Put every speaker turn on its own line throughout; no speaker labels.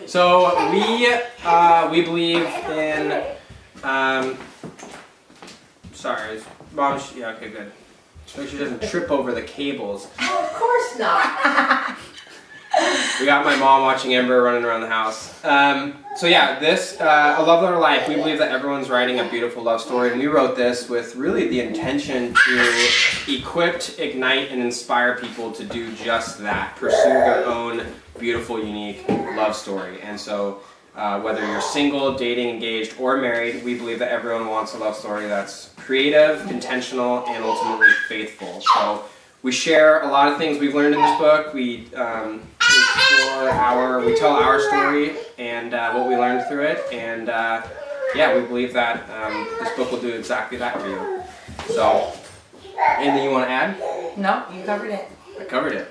So we believe in sorry, Mom. Yeah, okay, good. Make sure she doesn't trip over the cables.
Of course not.
We got my mom watching Ember running around the house. So yeah, this A Love Letter Life. We believe that everyone's writing a beautiful love story, and we wrote this with really the intention to equip, ignite, and inspire people to do just that. Pursue their own beautiful, unique love story. And so whether you're single, dating, engaged, or married, we believe that everyone wants a love story that's creative, intentional, and ultimately faithful. So we share a lot of things we've learned in this book. We tell our story and what we learned through it, and yeah, we believe that this book will do exactly that for you. So, anything you want to add?
No, you covered it.
I covered it.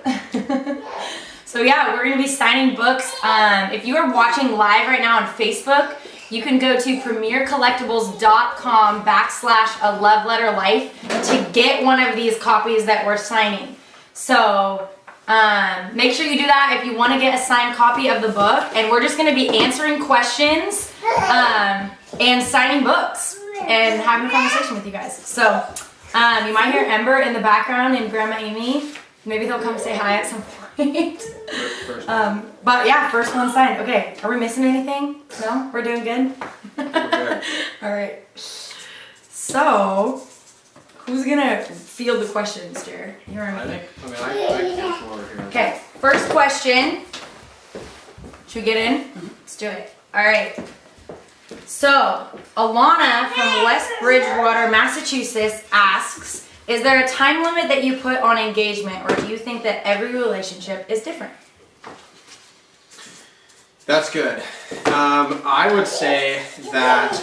So yeah, we're going to be signing books. If you are watching live right now on Facebook, you can go to premiercollectibles.com/a-love-letter-life to get one of these copies that we're signing. So make sure you do that if you want to get a signed copy of the book. And we're just going to be answering questions and signing books and having a conversation with you guys. So you might hear Ember in the background and Grandma Amy. Maybe they'll come say hi at some point. But yeah, first one signed. Okay, are we missing anything? No? We're doing good?
We're good.
Alright. So, who's gonna field the questions, Jared? You or me?
I can't come over here.
Okay, first question. Should we get in? Let's do it. Alright. So, Alana from West Bridgewater, Massachusetts asks, is there a time limit that you put on engagement, or do you think that every relationship is different?
That's good. I would say that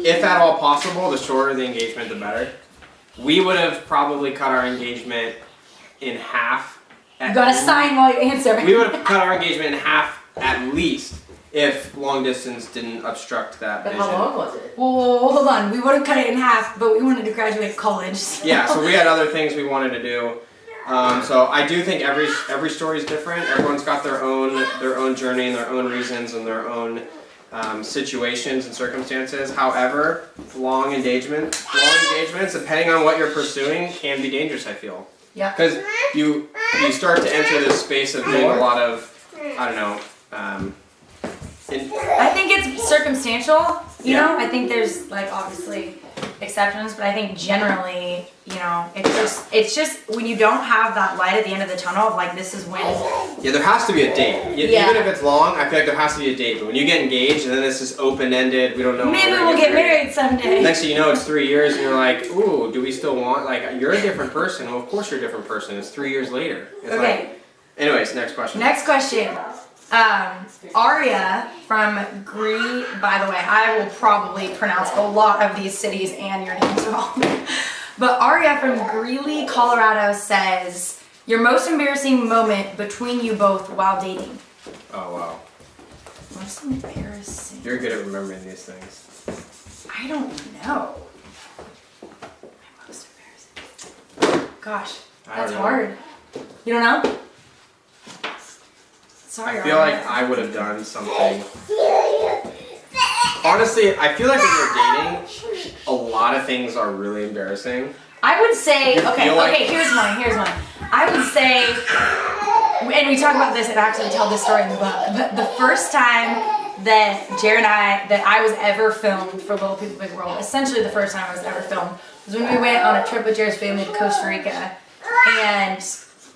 if at all possible, the shorter the engagement, the better. We would have probably cut our engagement in half.
You gotta sign while you answer.
We would have cut our engagement in half at least if long distance didn't obstruct that vision.
How long was it?
Well, hold on. We would have cut it in half, but we wanted to graduate college. So.
Yeah, so we had other things we wanted to do. So I do think every story is different. Everyone's got their own journey and their own reasons and their own situations and circumstances. However, long engagements, depending on what you're pursuing, can be dangerous, I feel.
Yeah.
Because you start to enter this space of doing a lot of, I don't know.
I think it's circumstantial, you know? I think there's, like, obviously exceptions, but I think generally, you know, it's just when you don't have that light at the end of the tunnel of, like, this is when...
Yeah, there has to be a date. Even if it's long, I feel like there has to be a date. But when you get engaged and then this is open-ended, we don't know...
Maybe we'll get married someday.
Next thing you know, it's 3 years and you're like, ooh, do we still want... Like, you're a different person. Well, of course you're a different person. It's 3 years later. It's
okay.
Like, anyways, next question.
Next question. Aria from by the way, I will probably pronounce a lot of these cities and your names wrong. But Aria from Greeley, Colorado says, your most embarrassing moment between you both while dating.
Oh, wow.
Most embarrassing?
You're good at remembering these things.
I don't know. My most embarrassing. Gosh, that's hard. You don't know? Sorry,
I feel like I would have done something. Honestly, I feel like when you're dating, a lot of things are really embarrassing.
I would say, okay, here's one. I would say, and we talk about this and actually tell this story in the book, but the first time that Jared and I was ever filmed for Little People Big World, essentially the first time I was ever filmed, was when we went on a trip with Jared's family to Costa Rica, and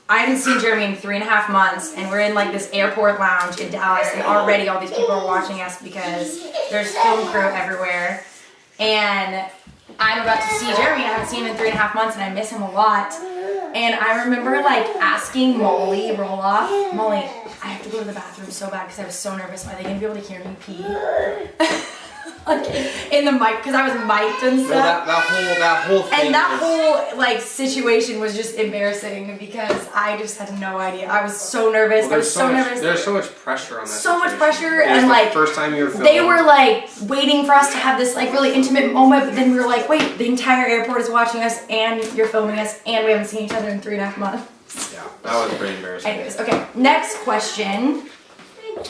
I hadn't seen Jeremy in 3.5 months, and we're in like this airport lounge in Dallas, and already all these people are watching us because there's film crew everywhere. And I'm about to see Jeremy. I haven't seen him in 3.5 months, and I miss him a lot. And I remember like asking Audrey Roloff, Molly, I have to go to the bathroom so bad because I was so nervous. Are they gonna be able to hear me pee? Like in the mic, because I was mic'd and stuff.
No, that whole thing.
And that whole like situation was just embarrassing because I just had no idea. I was so nervous. I was so nervous.
There's so much pressure on that.
So much pressure,
and
like
first time you were filming.
They were like waiting for us to have this like really intimate moment, but then we were like, wait, the entire airport is watching us, and you're filming us, and we haven't seen each other in 3.5 months.
Yeah, that was pretty embarrassing.
Anyways, okay, next question.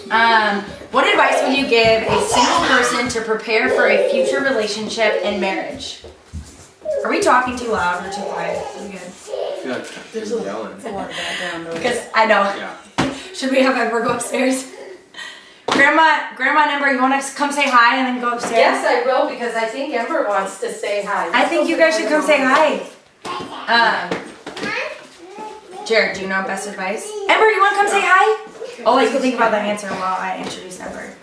What advice would you give a single person to prepare for a future relationship and marriage? Are we talking too loud or too quiet? Are we good?
I feel like
There's
she's
a
yelling.
lot of background noise.
Because I know.
Yeah.
Should we have Ember go upstairs? Grandma and Ember, you want to come say hi and then go upstairs?
Yes, I will, because I think Ember wants to say hi.
I think you guys should come say hi. Jared, do you know best advice? Ember, you want to come say hi? I'll let you think about that answer while I introduce Ember.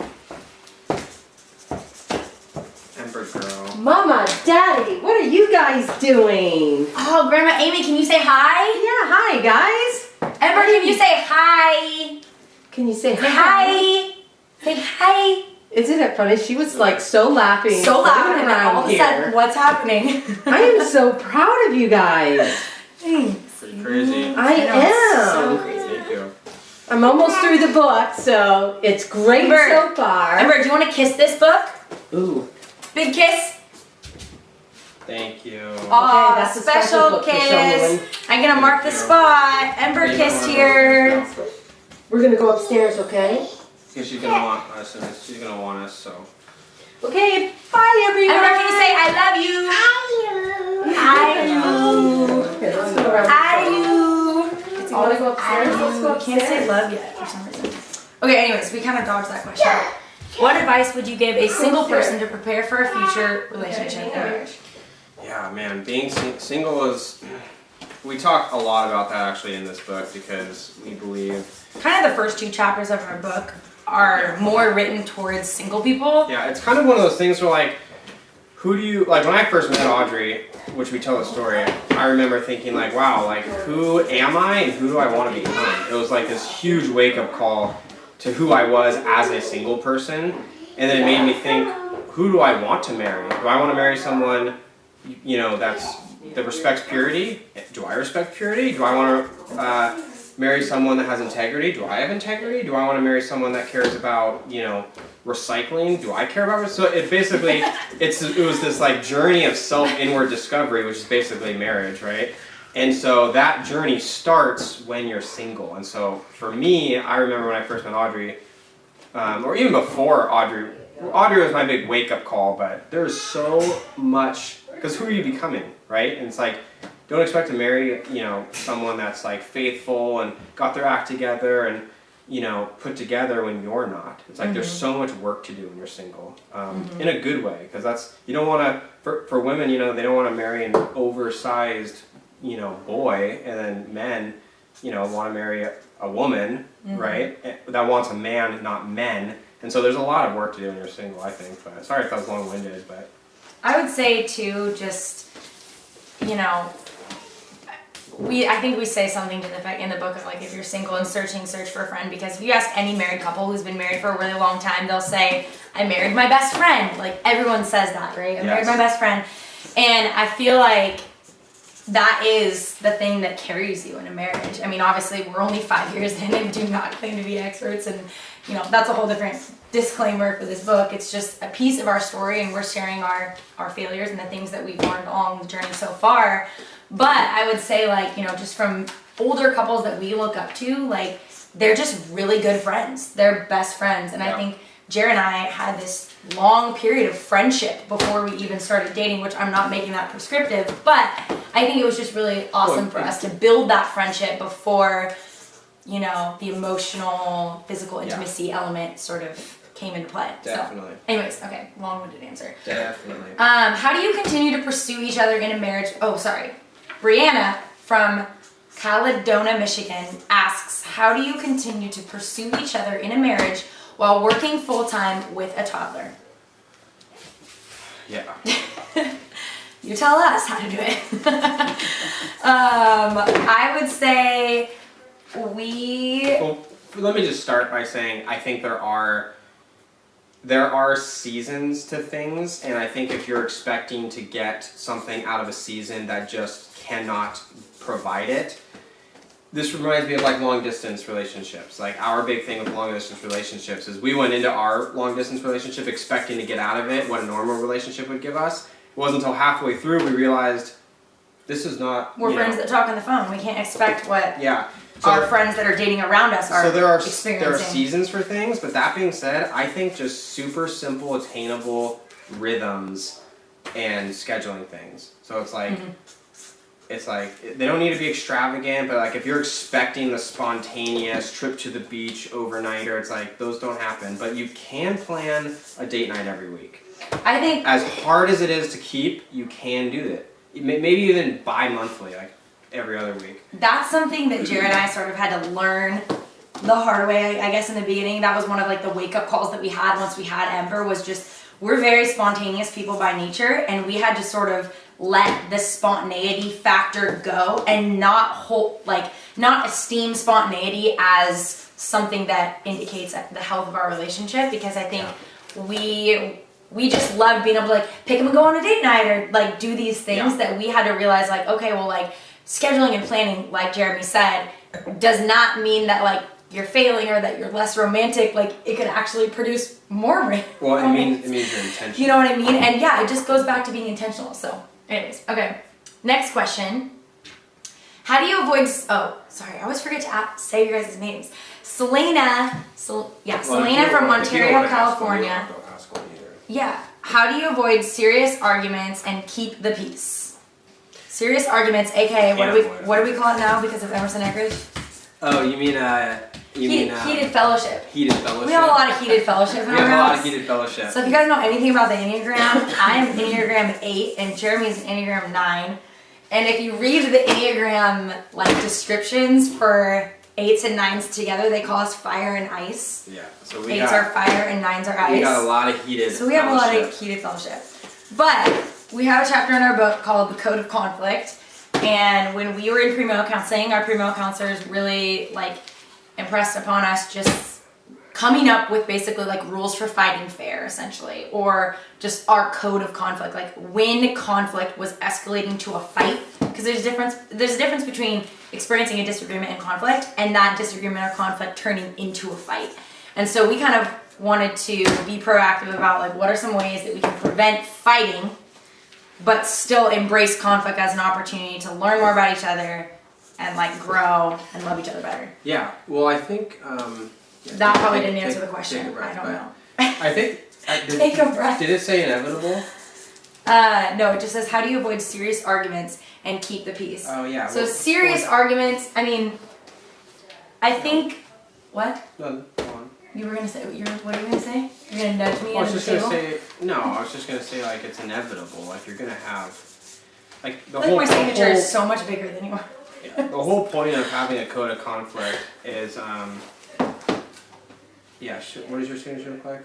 Ember girl.
Mama, Daddy, what are you guys doing?
Oh, Grandma Amy, can you say hi?
Yeah, hi, guys.
Ember, can you say hi?
Can you say
Say hi. Say hi.
Isn't it funny? She was like so laughing.
So loud,
running
and then all of a sudden,
here.
what's happening?
I am so proud of you guys.
Thanks.
Pretty crazy.
I
know, it's so
am.
crazy.
Thank you.
I'm almost through the book, so it's great
Ember.
so far.
Ember, do you want to kiss this book?
Ooh.
Big kiss.
Thank you.
Aw,
that's a
special
special book for
kiss.
someone.
I'm gonna mark the spot. Ember kissed here.
We're gonna go upstairs, okay?
Because she's gonna want us, and she's gonna want us. So.
Okay, bye everyone.
Ember, can you say I love you? I
Okay, let's go around.
I you.
You wanna go upstairs? Let's go
Can't say
upstairs.
love yet for some reason. Okay, anyways, we kind of dodged that question. What advice would you give a single person to prepare for a future relationship and marriage?
Yeah, man, being single is. We talk a lot about that actually in this book because we believe.
Kind of the first 2 chapters of our book are more written towards single people.
Yeah, it's kind of one of those things where like, who do you like? When I first met Audrey, which we tell the story, I remember thinking like, wow, like who am I and who do I want to become? It was like this huge wake up call to who I was as a single person, and then it made me think, who do I want to marry? Do I want to marry someone, you know, that respects purity? Do I respect purity? Do I want to marry someone that has integrity? Do I have integrity? Do I want to marry someone that cares about, you know, recycling? Do I care about it? So it basically, it was this like journey of self-inward discovery, which is basically marriage, right? And so that journey starts when you're single. And so for me, I remember when I first met Audrey, or even before Audrey was my big wake-up call, but there's so much, because who are you becoming, right? And it's like, don't expect to marry, you know, someone that's like faithful and got their act together and, you know, put together when you're not. It's like there's so much work to do when you're single, in a good way, because that's, you don't want to, for women, you know, they don't want to marry an oversized, you know, boy, and then men, you know, want to marry a woman, right, that wants a man, not men. And so there's a lot of work to do when you're single, I think. But sorry if that was long-winded, but
I would say too, just, you know, I think we say something to the effect in the book of like, if you're single and search for a friend, because if you ask any married couple who's been married for a really long time, they'll say, I married my best friend. Like everyone says that, right? I married my best friend. And I feel like that is the thing that carries you in a marriage. I mean, obviously we're only 5 years in and do not claim to be experts, and you know, that's a whole different disclaimer for this book. It's just a piece of our story, and we're sharing our failures and the things that we've learned along the journey so far. But I would say, like, you know, just from older couples that we look up to, like, they're just really good friends. They're best friends. And I think Jared and I had this long period of friendship before we even started dating, which I'm not making that prescriptive, but I think it was just really awesome for us to build that friendship before, you know, the emotional, physical intimacy element sort of came into play.
definitely.
So, anyways, okay, long-winded answer.
Definitely.
How do you continue to pursue each other in a marriage? Oh, sorry. Brianna from Caledonia, Michigan asks, how do you continue to pursue each other in a marriage while working full-time with a toddler?
Yeah.
You tell us how to do it. I would say
Well, let me just start by saying I think there are seasons to things, and I think if you're expecting to get something out of a season that just cannot provide it, this reminds me of like long distance relationships. Like our big thing with long distance relationships is we went into our long distance relationship expecting to get out of it what a normal relationship would give us. It wasn't until halfway through we realized this is not.
We're friends that talk on the phone. We can't expect what.
Yeah.
our friends that are dating around us are experiencing.
There are seasons for things, but that being said, I think just super simple, attainable rhythms and scheduling things. So it's like, they don't need to be extravagant, but like if you're expecting the spontaneous trip to the beach overnighter, it's like those don't happen. But you can plan a date night every week.
I think
as hard as it is to keep, you can do it. Maybe even bi-monthly, like every other week. That's
something that Jared and I sort of had to learn the hard way, I guess, in the beginning. That was one of like the wake-up calls that we had once we had Ember, was just, we're very spontaneous people by nature, and we had to sort of let the spontaneity factor go and not esteem spontaneity as something that indicates the health of our relationship, because I think we just loved being able to like pick them and go on a date night or like do these things that we had to realize like, okay, well, like scheduling and planning, like Jeremy said, does not mean that like you're failing or that you're less romantic. Like it could actually produce more romance.
Well, it means you're intentional.
You know what I mean? And yeah, it just goes back to being intentional. So anyways, okay. Next question. How do you avoid, oh, sorry, I always forget to say your guys' names. Selena from Ontario, California. Yeah. How do you avoid serious arguments and keep the peace? Serious arguments, aka what do we call it now because of Emerson Eggers?
Oh, you mean
heated fellowship.
Heated fellowship.
We have a lot of heated fellowship in our house.
We have a lot of heated fellowship.
So if you guys know anything about the Enneagram, I am Enneagram 8 and Jeremy's Enneagram 9. And if you read the Enneagram like descriptions for 8s and 9s together, they call us fire and ice.
Yeah. So
8s are fire and 9s are ice.
We got a lot of heated fellowship.
So we have a lot of heated fellowship. But we have a chapter in our book called The Code of Conflict. And when we were in premarital counseling, our premarital counselors really like impressed upon us just coming up with basically like rules for fighting fair, essentially, or just our code of conflict, like when conflict was escalating to a fight, because there's a difference between experiencing a disagreement and conflict and that disagreement or conflict turning into a fight. And so we kind of wanted to be proactive about like what are some ways that we can prevent fighting but still embrace conflict as an opportunity to learn more about each other and like grow and love each other better.
Yeah, well, I think
that probably didn't answer the question. I don't know.
I think
take a breath.
Did it say inevitable?
No, it just says how do you avoid serious arguments and keep the peace.
Oh yeah.
So serious arguments. I mean, I think what?
No, go on.
You were gonna say what are you gonna say? You're gonna nudge me
I was
under
just
the table?
gonna say no. I was just gonna say like it's inevitable. Like you're gonna have like the
I feel
whole.
like my signature is so much bigger than yours.
Yeah, the whole point of having a code of conflict is yeah. What does your signature look like?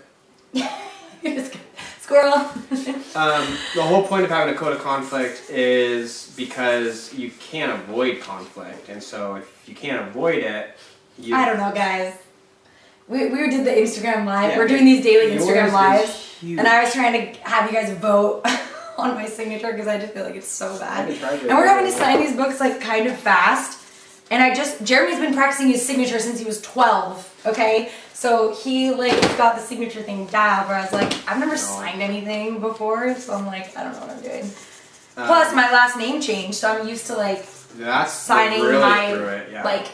Squirrel.
The whole point of having a code of conflict is because you can't avoid conflict, and so if you can't avoid it,
I don't know, guys. We did the Instagram live. Yeah, we're doing these daily Instagram lives, and I was trying to have you guys vote on my signature because I just feel like it's so bad. And we're having to sign these books like kind of fast. And Jeremy's been practicing his signature since he was 12. Okay, so he like got the signature thing dialed. Where I was like, I've never signed anything before, so I'm like, I don't know what I'm doing. Plus, my last name changed, so I'm used to like signing my like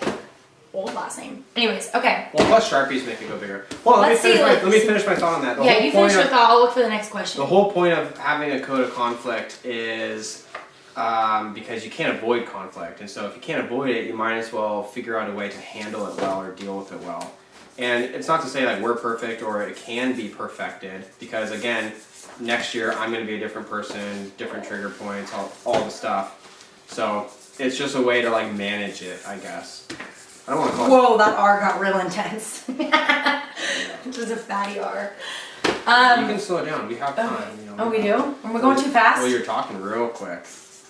old last name. Anyways, okay.
Well, plus Sharpies make it go bigger. Well, let me finish my thought on that.
Yeah, you finish your thought. I'll look for the next question.
The whole point of having a code of conflict is because you can't avoid conflict, and so if you can't avoid it, you might as well figure out a way to handle it well or deal with it well. And it's not to say like we're perfect or it can be perfected, because again, next year I'm going to be a different person, different trigger points, all the stuff. So it's just a way to like manage it, I guess. I don't want to call it.
Whoa, that R got real intense. Which was a fatty R.
You can slow it down. We have time. You know,
oh, we do? We're going too fast?
Well, you're talking real quick.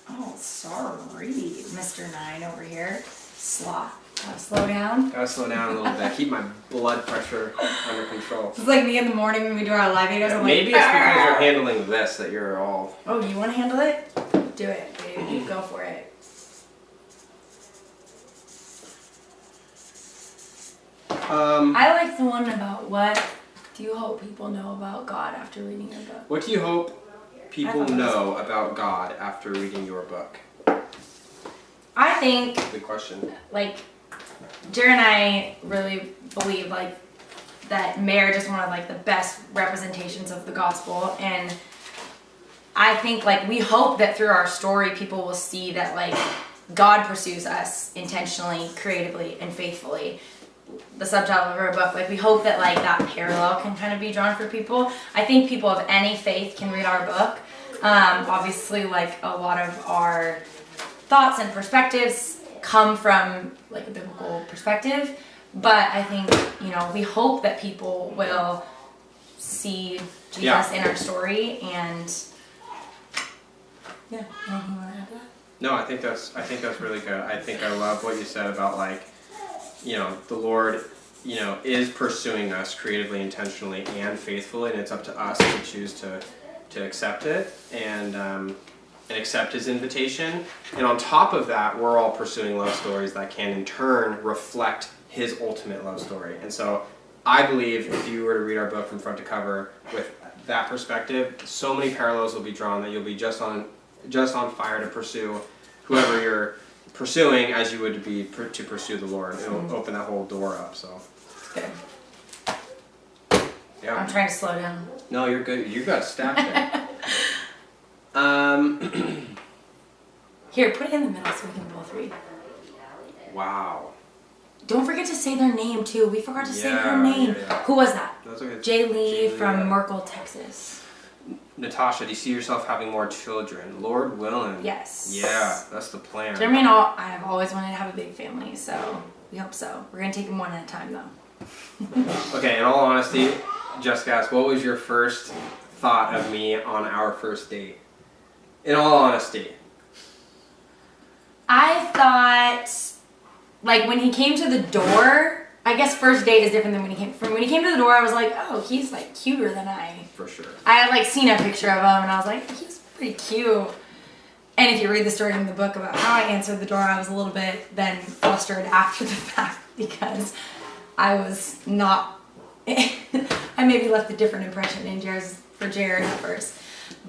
Oh, sorry, Mr. 9 over here. Sloth. Gotta slow down.
Gotta slow down a little bit. Keep my blood pressure under control.
It's like me in the morning when we do our live videos. I'm
maybe
like,
it's because you're handling this that you're all.
Oh, you want to handle it? Do it, baby. Go for it. I like the one about what do you hope people know about God after reading your book?
What do you hope people know about God after reading your book?
I think.
Good question.
Like, Jared and I really believe like that marriage is one of like the best representations of the gospel, and I think like we hope that through our story people will see that like God pursues us intentionally, creatively, and faithfully. The subtitle of our book, like we hope that like that parallel can kind of be drawn for people. I think people of any faith can read our book. Obviously like a lot of our thoughts and perspectives come from like a biblical perspective, but I think, you know, we hope that people will see Jesus in our story. And yeah, anything you want to add to that?
No, I think that's really good. I think I love what you said about like, you know, the Lord, you know, is pursuing us creatively, intentionally, and faithfully, and it's up to us to choose to accept it and accept His invitation. And on top of that, we're all pursuing love stories that can in turn reflect His ultimate love story. And so I believe if you were to read our book from front to cover with that perspective, so many parallels will be drawn that you'll be just on fire to pursue whoever you're pursuing as you would be to pursue the Lord. It'll open that whole door up. So
Good.
yeah.
I'm trying to slow down.
No, you're good. You got stabbed there.
Here, put it in the middle so we can both read.
Wow.
Don't forget to say their name too. We forgot to say her name.
Yeah.
Who was that?
That's okay.
Jay Lee from
yeah.
Merkel, Texas.
Natasha, do you see yourself having more children? Lord willing.
Yes.
Yeah, that's the plan.
Jeremy and I have always wanted to have a big family, so we hope so. We're gonna take them one at a time though.
Okay, in all honesty, Jessica asked, what was your first thought of me on our first date? In all honesty.
I thought, like when he came to the door, I guess first date is different than when he came. When he came to the door, I was like, oh, he's like cuter than I.
For sure.
I had like seen a picture of him and I was like, he's pretty cute. And if you read the story in the book about how I answered the door, I was a little bit then flustered after the fact because I was not, I maybe left a different impression in Jared at first.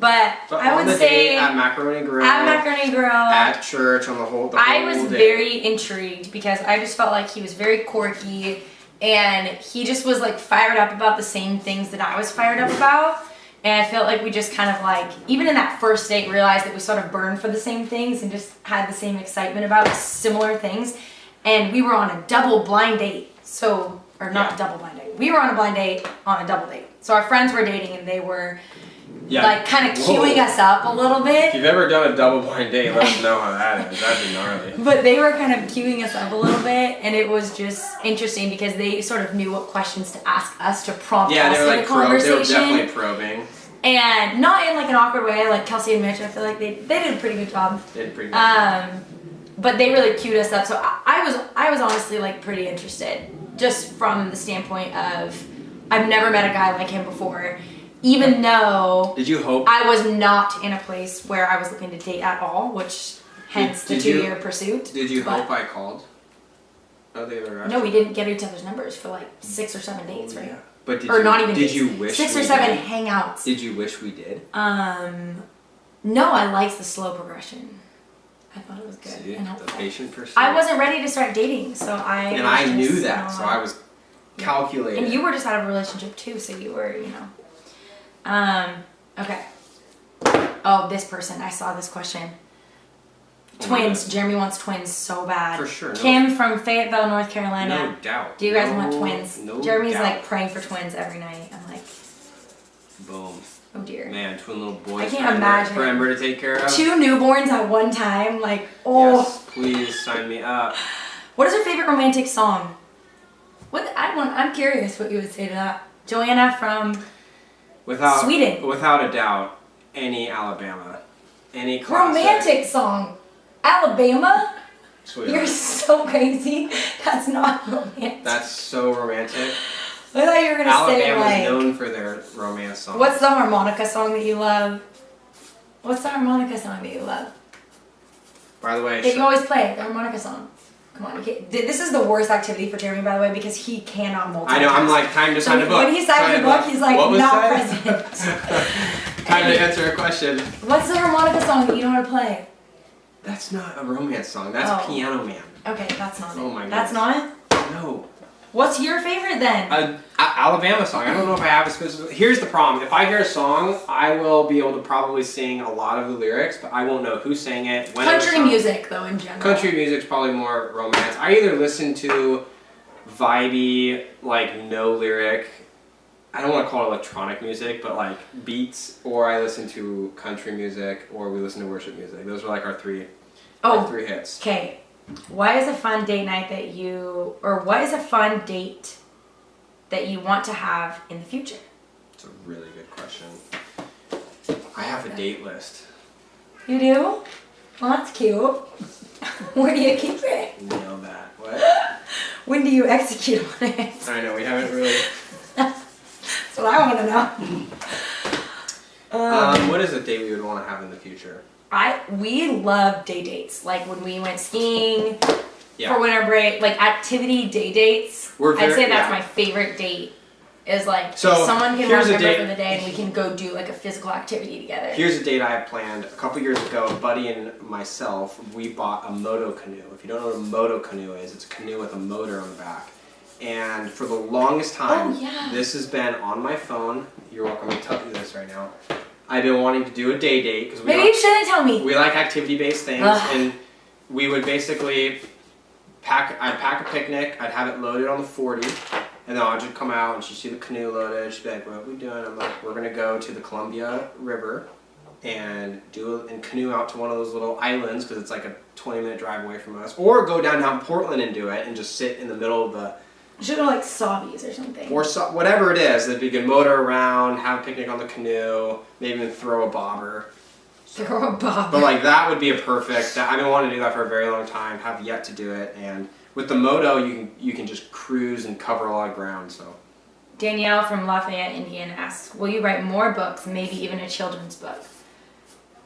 But I would say
at Macaroni Grill,
at
church, on the whole
I was
day.
very intrigued because I just felt like he was very quirky and he just was like fired up about the same things that I was fired up about. And I felt like we just kind of like, even in that first date, realized that we sort of burned for the same things and just had the same excitement about similar things. And we were on a double blind date. So, or not a double blind date. We were on a blind date on a double date. So our friends were dating and they were like kind of queuing us up a little bit.
If you've ever done a double blind date, let us know how that is. That'd be gnarly.
But they were kind of queuing us up a little bit, and it was just interesting because they sort of knew what questions to ask us to prompt us in a conversation.
They were definitely probing.
And not in like an awkward way, like Kelsey and Mitch. I feel like they did a pretty good job.
They did pretty good.
But they really queued us up, so I was honestly like pretty interested, just from the standpoint of I've never met a guy like him before. Even though
did you hope
I was not in a place where I was looking to date at all, which hence the 2-year pursuit.
Did you hope I called? Oh, they were.
No, we didn't get each other's numbers for like 6 or 7 dates, right?
Yeah. But
did
you wish
6 or
we
7
did?
hangouts.
Did you wish we did?
No, I liked the slow progression. I thought it was good.
See,
and
the patient pursuit.
I wasn't ready to start dating, so
I knew that, so I was calculating.
And you were just out of a relationship too, so you were, okay. Oh, this person. I saw this question. Twins. Jeremy wants twins so bad.
For sure.
Kim from Fayetteville, North Carolina.
No doubt.
Do you guys want twins?
No
Jeremy's
doubt.
like praying for twins every night. I'm like,
boom.
oh dear.
Man, twin little boys.
I can't imagine.
For Ember to take care of.
2 newborns at one time. Like, oh.
Yes, please sign me up.
What is your favorite romantic song? I'm curious what you would say to that. Joanna from Sweden.
Without a doubt, any Alabama. Any classic.
Romantic song. Alabama?
Sweet.
You're so crazy. That's not romantic.
That's so romantic.
I thought you were going to say
Alabama's
like...
known for their romance songs.
What's the harmonica song that you love? What's the harmonica song that you love?
By the way...
They can always play the harmonica song. Come on. This is the worst activity for Jeremy, by the way, because he cannot multitask.
I know, I'm like, time to sign a book.
When he signs the book, he's like, not present.
Time to answer a question.
What's the harmonica song that you know how to play?
That's not a romance song. That's Piano Man.
Okay, that's not it.
Oh my
That's
goodness.
not it?
No.
What's your favorite then?
Alabama song. I don't know if I have a specific. Here's the problem. If I hear a song, I will be able to probably sing a lot of the lyrics, but I won't know who sang it. When
Country music, though, in general.
Country music's probably more romance. I either listen to vibey, like no lyric. I don't want to call it electronic music, but like beats, or I listen to country music, or we listen to worship music. Those are like our three hits.
Okay. What is a fun date night that you, or what is a fun date that you want to have in the future?
It's a really good question. I have a date list.
You do? Well, that's cute. Where do you keep it?
Nailed that. What?
When do you execute on it?
I know, we haven't really...
That's what I want to know.
What is a date we would want to have in the future?
We love day dates. Like when we went skiing
Yeah.
for winter break, like activity day dates. I'd say that's
yeah.
my favorite date. Is like
So,
if someone can
here's
work
a date-
for the day and we can go do like a physical activity together.
Here's a date I have planned. A couple years ago, a buddy and myself, we bought a moto canoe. If you don't know what a moto canoe is, it's a canoe with a motor on the back. And for the longest time, this has been on my phone. You're welcome to tell you this right now. I've been wanting to do a day date because
Maybe you shouldn't tell me.
we like activity-based things,
Ugh.
and we would basically I'd pack a picnic, I'd have it loaded on the 40, and then I'd just come out and she'd see the canoe loaded, she'd be like, what are we doing? I'm like, we're gonna go to the Columbia River and canoe out to one of those little islands because it's like a 20-minute drive away from us, or go downtown Portland and do it and just sit in the middle of the
You should go like Sawbies or something.
or whatever it is, that we can motor around, have a picnic on the canoe, maybe even throw a bobber.
Throw a bob.
But like that would be a perfect. I've been wanting to do that for a very long time. Have yet to do it, and with the moto, you can just cruise and cover a lot of ground. So
Danielle from Lafayette, Indiana asks, will you write more books, maybe even a children's book?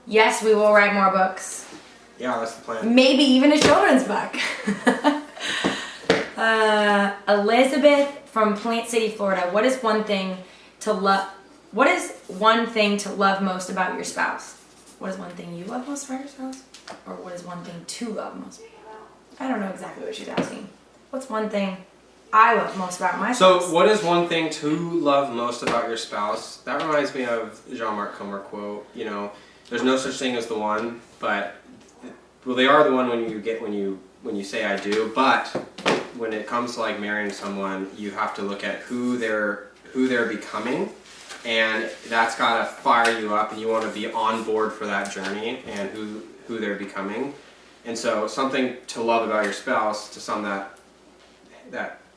Yes, we will write more books.
yeah, that's the plan.
Maybe even a children's book. Elizabeth from Plant City, Florida. What is one thing to love most about your spouse? What is one thing you love most about your spouse? Or what is one thing to love most? I don't know exactly what she's asking. What's one thing I love most about my spouse?
So, what is one thing to love most about your spouse? That reminds me of Jean-Marc Comer quote. You know, there's no such thing as the one, but well, they are the one when you say I do. But when it comes to like marrying someone, you have to look at who they're becoming. And that's got to fire you up, and you want to be on board for that journey and who they're becoming. And so something to love about your spouse, to sum that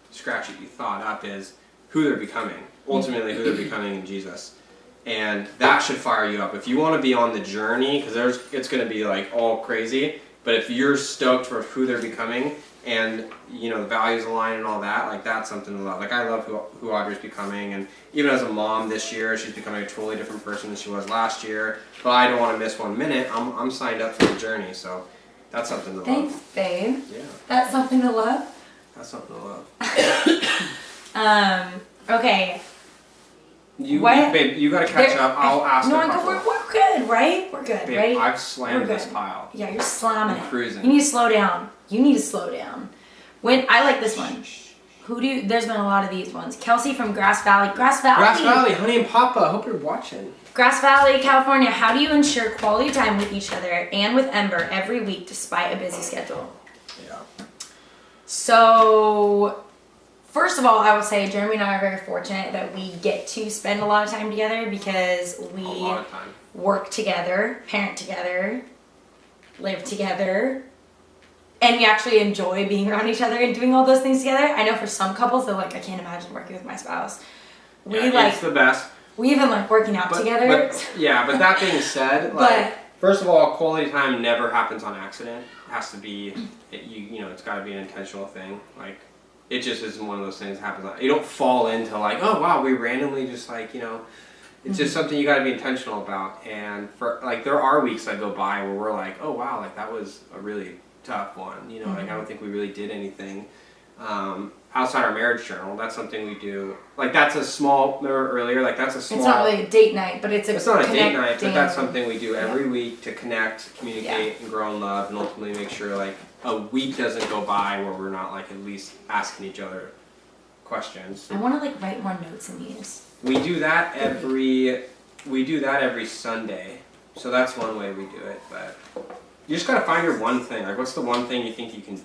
scratch that you thought up, is who they're becoming. Ultimately, who they're becoming in Jesus. And that should fire you up. If you want to be on the journey, because it's going to be like all crazy, but if you're stoked for who they're becoming, and you know the values align and all that, like that's something to love. Like I love who Audrey's becoming, and even as a mom this year, she's becoming a totally different person than she was last year. But I don't want to miss 1 minute. I'm signed up for the journey, so that's something to love.
Thanks, babe.
Yeah,
That's something to love.
that's something to love.
Okay.
Babe, you gotta catch up. I'll ask.
No,
a couple.
we're good, right? We're good,
Babe,
right?
I've slammed
We're
this
good.
pile.
Yeah, you're slamming
I'm
it.
cruising.
You need to slow down. When I like this one. There's been a lot of these ones. Kelsey from Grass Valley,
Honey and Papa. Hope you're watching.
Grass Valley, California. How do you ensure quality time with each other and with Ember every week despite a busy schedule?
Yeah.
So, first of all, I will say Jeremy and I are very fortunate that we get to spend a lot of time together because we
A lot of time.
work together, parent together, live together, and we actually enjoy being around each other and doing all those things together. I know for some couples, they're like, I can't imagine working with my spouse.
It's the best.
We even like working out together.
But that being said, like, first of all, quality time never happens on accident. It has to be, it's got to be an intentional thing. Like, it just isn't one of those things that happens. You don't fall into like, oh wow, we randomly just like, it's just something you got to be intentional about. And for like, there are weeks that go by where we're like, oh wow, like that was a really tough one. Like I don't think we really did anything outside our marriage journal. That's something we do. Like that's a small. Remember earlier, like that's a small.
It's not really a date night, but it's
not a date night, but that's something we do every week to connect, communicate, and grow in love, and ultimately make sure like a week doesn't go by where we're not like at least asking each other questions.
I want to like write more notes in these.
We do that every Sunday. So that's one way we do it, but you just gotta find your one thing. Like, what's the one thing you think you can,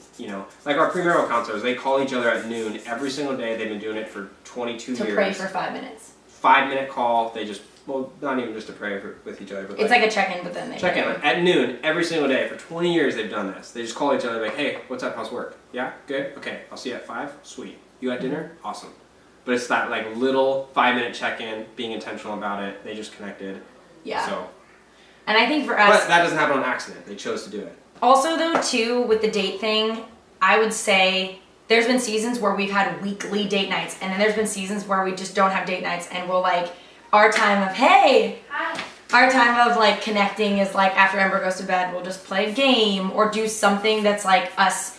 like our premarital counselors, they call each other at noon every single day. They've been doing it for 22 years.
To pray for 5 minutes.
5-minute call. They just, well, not even just to pray with each other, but
it's like a check-in, but then they
check in at noon every single day for 20 years. They've done this. They just call each other like, hey, what's up? How's work? Yeah, good. Okay, I'll see you at 5. Sweet. You at dinner? Awesome. But it's that like little 5-minute check-in, being intentional about it. They just connected.
Yeah.
So.
And I think for us,
but that doesn't happen on accident. They chose to do it. Also,
though, too, with the date thing, I would say there's been seasons where we've had weekly date nights, and then there's been seasons where we just don't have date nights, and we'll like our time of our time of like connecting is like after Ember goes to bed, we'll just play a game or do something that's like us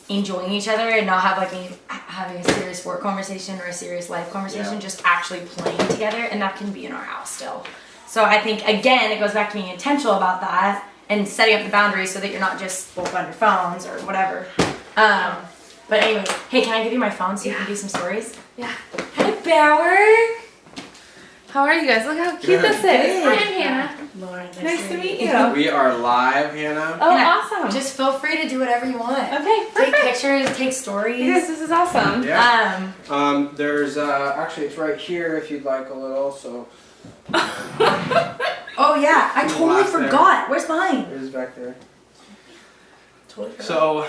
enjoying each other and not have like having a serious work conversation or a serious life conversation, just actually playing together, and that can be in our house still. So I think, again, it goes back to being intentional about that and setting up the boundaries so that you're not just both on your phones or whatever. But anyway, hey, can I give you my phone so you can do some stories?
Yeah.
Hi, Bower.
How are you guys? Look how cute this is. I'm Hannah.
Lauren,
Nice to meet you.
we are live, Hannah.
Oh,
Hannah,
awesome.
Just feel free to do whatever you want.
Okay,
Take
perfect.
pictures, take stories.
Yes, this is awesome.
Yeah. There's actually it's right here if you'd like a little. So.
Oh yeah, I totally
Last
forgot. Where's mine?
It is back there.
Totally forgot.
So,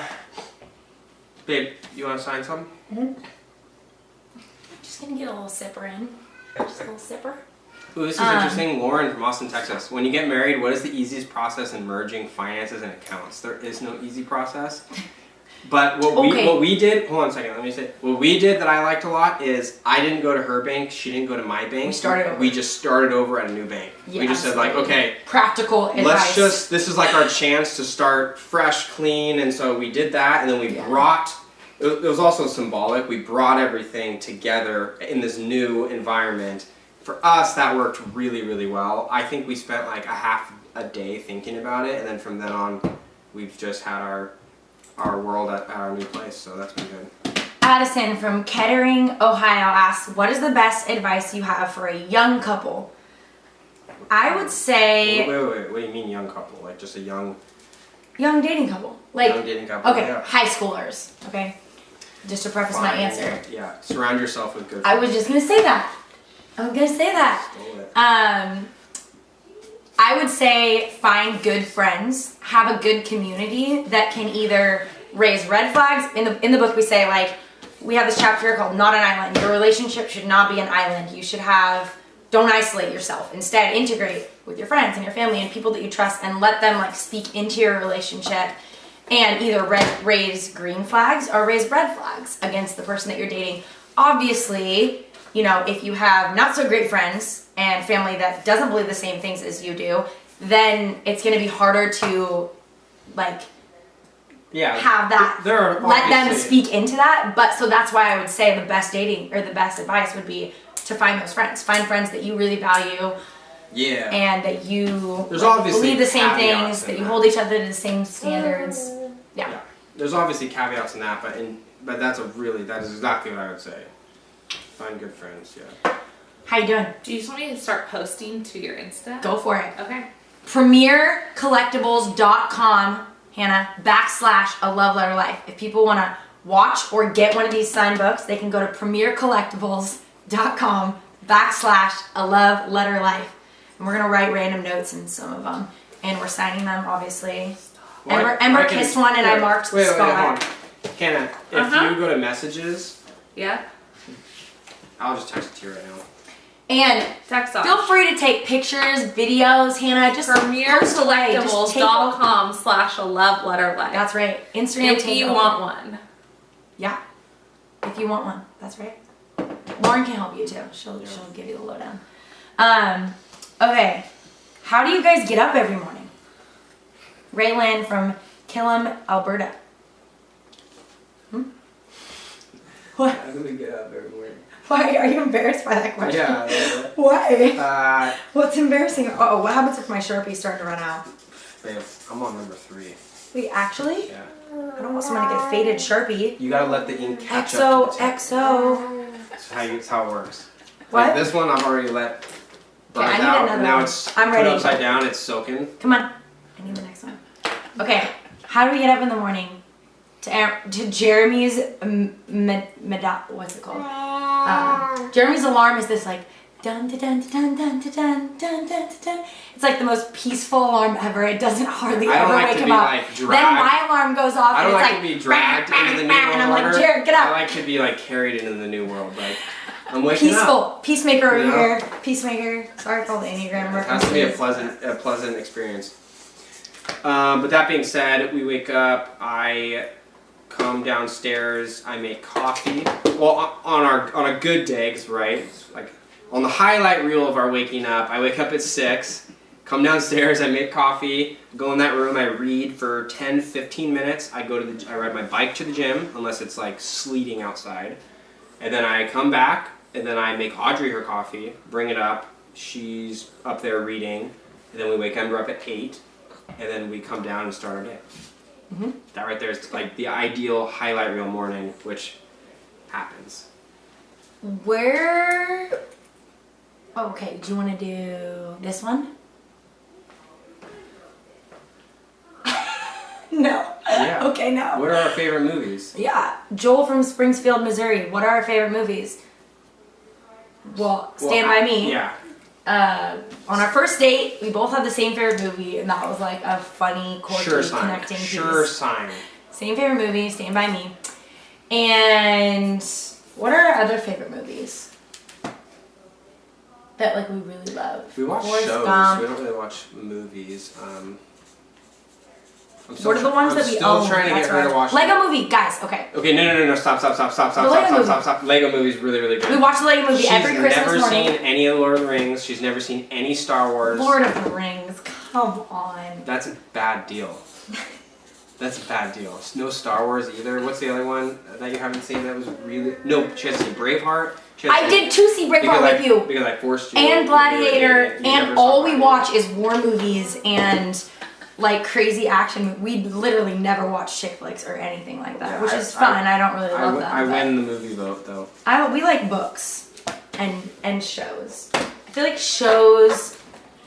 babe, you want to sign something?
Just gonna get a little sipper in. Just a little sipper.
Ooh, this is interesting. Lauren from Austin, Texas. When you get married, what is the easiest process in merging finances and accounts? There is no easy process. But what we did, hold on a second, let me say, what we did that I liked a lot is I didn't go to her bank, she didn't go to my bank. We just started over at a new bank.
Yeah,
we just said like, okay,
practical advice.
this is like our chance to start fresh, clean, and so we did that, and then we brought, it was also symbolic, we brought everything together in this new environment. For us, that worked really, really well. I think we spent like a half a day thinking about it, and then from then on, we've just had our world at our new place, so that's been good.
Addison from Kettering, Ohio asks, what is the best advice you have for a young couple? I would say...
Wait, what do you mean young couple? Like just a young
dating couple. Like,
young dating couple,
okay,
yeah.
high schoolers, okay? Just to preface my answer.
Yeah, surround yourself with good
I was just going to say that. I was going to say that.
Stole it.
I would say find good friends, have a good community that can either raise red flags. In the book we say like, we have this chapter called Not an Island. Your relationship should not be an island. You should don't isolate yourself. Instead, integrate with your friends and your family and people that you trust and let them like speak into your relationship and either raise green flags or raise red flags against the person that you're dating. Obviously, if you have not so great friends and family that doesn't believe the same things as you do, then it's going to be harder to have that, let them speak into that. But so that's why I would say the best dating or the best advice would be to find those friends. Find friends that you really value. Yeah. And that you believe the same things, that you hold each other to the same standards. Yeah.
There's obviously caveats in that, but that is exactly what I would say. Find good friends, yeah.
How you doing?
Do you just want me to start posting to your Insta?
Go for it.
Okay.
PremierCollectibles.com, Hannah, /A Love Letter Life. If people want to watch or get one of these signed books, they can go to PremierCollectibles.com /A Love Letter Life. And we're going to write random notes in some of them. And we're signing them, obviously. Ember kissed one and I marked the spot.
Wait, Hannah, if you go to messages...
Yeah?
I'll just text it to you right now.
And feel free to take pictures, videos, Hannah. Just
PremierCollectibles.com /A Love Letter Life.
That's right. Instagram.
If you want one.
Yeah. If you want one. That's right. Lauren can help you too. She'll give you the lowdown. Okay. How do you guys get up every morning? Raylan from Killam, Alberta. What?
How do we get up every morning?
Why are you embarrassed by that question?
Yeah.
Why? What's embarrassing? Oh, what happens if my Sharpie's starting to run out?
Babe, I'm on number 3.
Wait, actually?
Yeah.
I don't want someone to get a faded Sharpie.
You gotta let the ink catch up to the tip.
XO.
That's how it works.
What?
Like this one I've already let burn
I need
out.
another
Now
one.
it's
I'm
put
ready.
upside down. It's soaking.
Come on. I need the next one. Okay. How do we get up in the morning to Jeremy's what's it called? Jeremy's alarm is this like dun dun dun dun dun dun dun dun dun dun. It's like the most peaceful alarm ever. It doesn't hardly ever wake him up.
Like,
then my alarm goes off.
I don't
and it's
like to be dragged into the new world.
And I'm like, Jared, get up.
I like to be like carried into the new world. Like I'm waking
Peaceful.
up.
Peacemaker over here. Peacemaker. Sorry for all the Enneagram
It has to be a
references.
pleasant experience. But that being said, we wake up. I come downstairs. I make coffee. Well, on a good day, 'cause, right? Like on the highlight reel of our waking up, I wake up at 6. Come downstairs. I make coffee. Go in that room. I read for 10-15 minutes. I ride my bike to the gym, unless it's like sleeting outside. And then I come back, and then I make Audrey her coffee, bring it up. She's up there reading, and then we wake Ember up at 8, and then we come down and start our day.
Mm-hmm.
That right there is like the ideal highlight reel morning, which happens.
Where? Okay, do you want to do this one? No.
Yeah.
Okay, no.
What are our favorite movies?
Yeah. Joel from Springfield, Missouri. What are our favorite movies? Well, Stand By Me.
Yeah.
On our first date, we both had the same favorite movie, and that was like a funny, quirky, connecting piece.
Sure sign.
Same favorite movie, Stand By Me. And what are our other favorite movies that like we really love?
We watch
Forrest
shows.
Gump.
We don't really watch movies.
What are the ones that we own?
I'm still trying to get her to watch
Lego Movie, guys. Okay.
Okay, no, stop. Lego Movie's really, really good.
We watch the Lego Movie every Christmas morning.
She's never seen any of Lord of the Rings. She's never seen any Star Wars.
Lord of the Rings, come on.
That's a bad deal. That's a bad deal. No Star Wars either. What's the other one that you haven't seen that was really... No, she has to see Braveheart.
I did too see Braveheart with you.
Because I forced you.
And Gladiator, and all we watch is war movies and... like crazy action. We literally never watch chick flicks or anything like that, which is fun. I don't really love that.
I win the movie vote though.
We like books and shows. I feel like shows.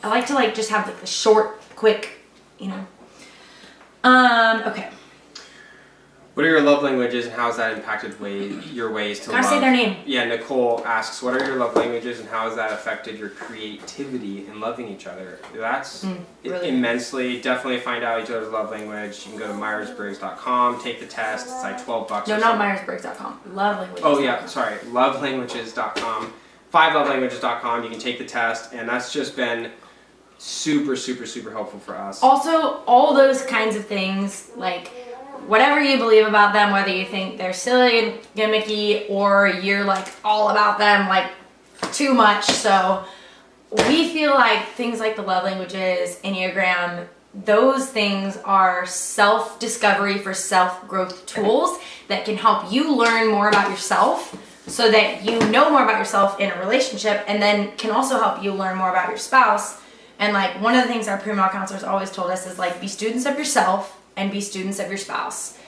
I like to like just have like the short, quick, you know. Okay.
What are your love languages and how has that impacted your ways to love?
Gotta say their name.
Yeah, Nicole asks, what are your love languages and how has that affected your creativity in loving each other? That's
really
immensely. Definitely find out each other's love language. You can go to Myers-Briggs.com, take the test. It's like $12.
No, not Myers-Briggs.com. Love languages.
Oh yeah, sorry. Lovelanguages.com. 5lovelanguages.com. You can take the test, and that's just been super, super, super helpful for us.
Also, all those kinds of things, like whatever you believe about them, whether you think they're silly and gimmicky or you're like all about them like too much. So we feel like things like the love languages, Enneagram, those things are self-discovery for self-growth tools that can help you learn more about yourself so that you know more about yourself in a relationship, and then can also help you learn more about your spouse. And like one of the things our premarital counselors always told us is like be students of yourself and be students of your spouse.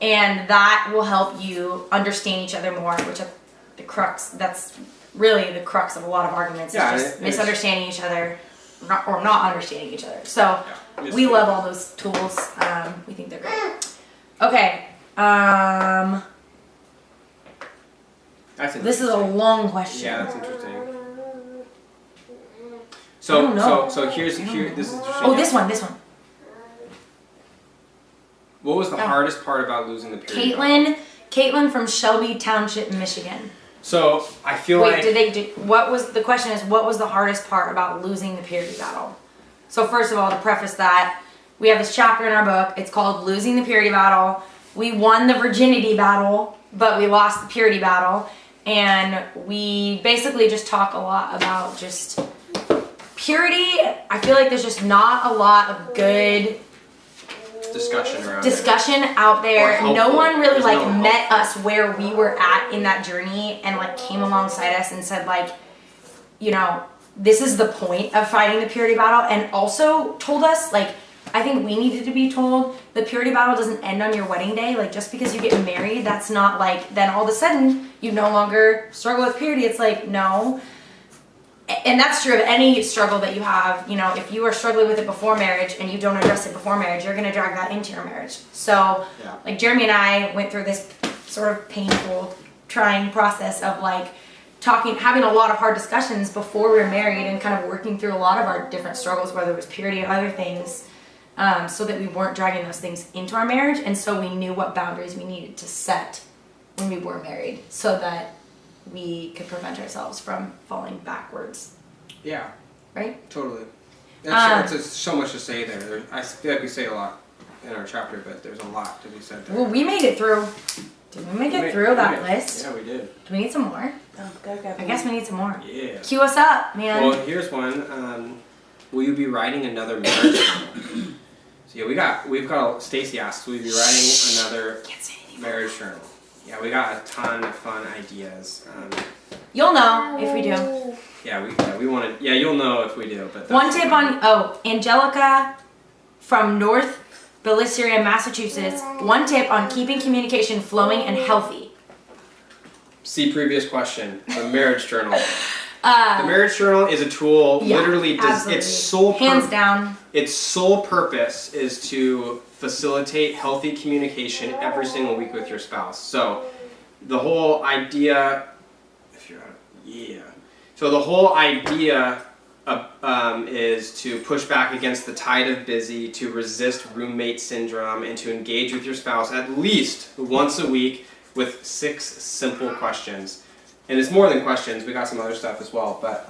And that will help you understand each other more, which is the crux, that's really the crux of a lot of arguments, is just misunderstanding each other or not understanding each other. So we love all those tools. We think they're great. Okay. This is a long question.
Yeah, that's interesting. So here's this is interesting.
Oh, this one.
What was the hardest part about losing the period?
Caitlin from Shelby Township, Michigan.
So I feel like
the question is what was the hardest part about losing the purity battle? So first of all, to preface that, we have this chapter in our book. It's called Losing the Purity Battle. We won the virginity battle, but we lost the purity battle. And we basically just talk a lot about just purity. I feel like there's just not a lot of good discussion out there. No one really met us where we were at in that journey and like came alongside us and said like, you know, this is the point of fighting the purity battle, and also told us like I think we needed to be told the purity battle doesn't end on your wedding day. Like, just because you get married, that's not like, then all of a sudden you no longer struggle with purity. It's like, no. And that's true of any struggle that you have. You know, if you are struggling with it before marriage and you don't address it before marriage, you're going to drag that into your marriage. So, like, Jeremy and I went through this sort of painful, trying process of like having a lot of hard discussions before we were married and kind of working through a lot of our different struggles, whether it was purity or other things, so that we weren't dragging those things into our marriage. And so we knew what boundaries we needed to set when we were married so that we could prevent ourselves from falling backwards.
Yeah.
Right?
Totally. That's so much to say there. I feel like we say a lot in our chapter, but there's a lot to be said there.
Well, we made it through. Did we make it through that list?
Yeah, we did.
Do we need some more?
Oh, go.
I guess we need some more.
Yeah.
Cue us up, man.
Well, here's one. Will you be writing another marriage journal? So yeah, we've got Stacy asks, will you be writing another marriage journal? Yeah, we got a ton of fun ideas.
You'll know if we do.
We want to. Yeah, you'll know if we do. But
one tip on Angelica from North Bellisaria, Massachusetts. One tip on keeping communication flowing and healthy.
See previous question. The marriage journal. The marriage journal is a tool. Literally,
hands down.
Its sole purpose is to facilitate healthy communication every single week with your spouse. So, the whole idea. So the whole idea is to push back against the tide of busy, to resist roommate syndrome, and to engage with your spouse at least once a week with 6 simple questions. And it's more than questions. We got some other stuff as well, but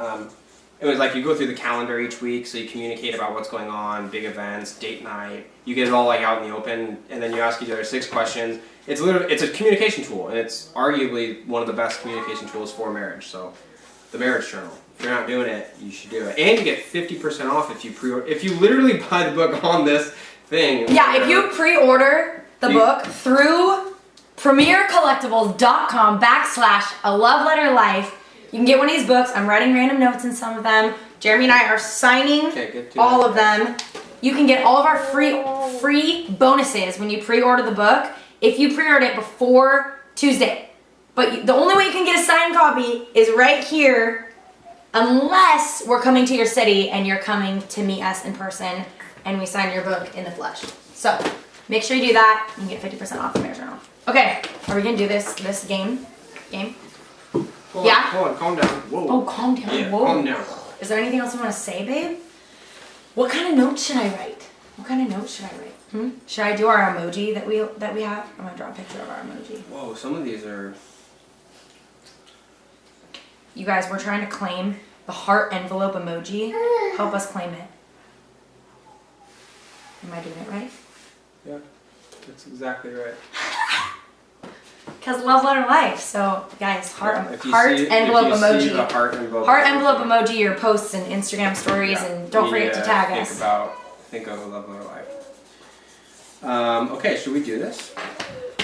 it was like you go through the calendar each week, so you communicate about what's going on, big events, date night. You get it all like out in the open, and then you ask each other 6 questions. It's a communication tool, and it's arguably one of the best communication tools for marriage. So, the marriage journal. If you're not doing it, you should do it, and you get 50% off if you literally buy the book on this thing.
Yeah, if you pre-order the book through premiercollectibles.com/a-love-letter-life, you can get one of these books. I'm writing random notes in some of them. Jeremy and I are signing all of them. You can get all of our free bonuses when you pre-order the book if you pre-order it before Tuesday. But the only way you can get a signed copy is right here, unless we're coming to your city and you're coming to meet us in person and we sign your book in the flesh. So make sure you do that. You can get 50% off the marriage journal. Okay, are we gonna do this game?
Hold on, calm down. Whoa.
Oh, calm down.
Yeah,
Whoa.
calm down.
Is there anything else you want to say, babe? What kind of notes should I write? Should I do our emoji that we have? I'm gonna draw a picture of our emoji.
Whoa, some of these are.
You guys, we're trying to claim the heart envelope emoji. Help us claim it. Am I doing it right?
Yeah, that's exactly right.
Because love letter life. So, guys, heart envelope emoji. Heart envelope emoji. Your posts and Instagram stories, and don't forget to tag us.
Think of a love letter life. Okay, should we do this?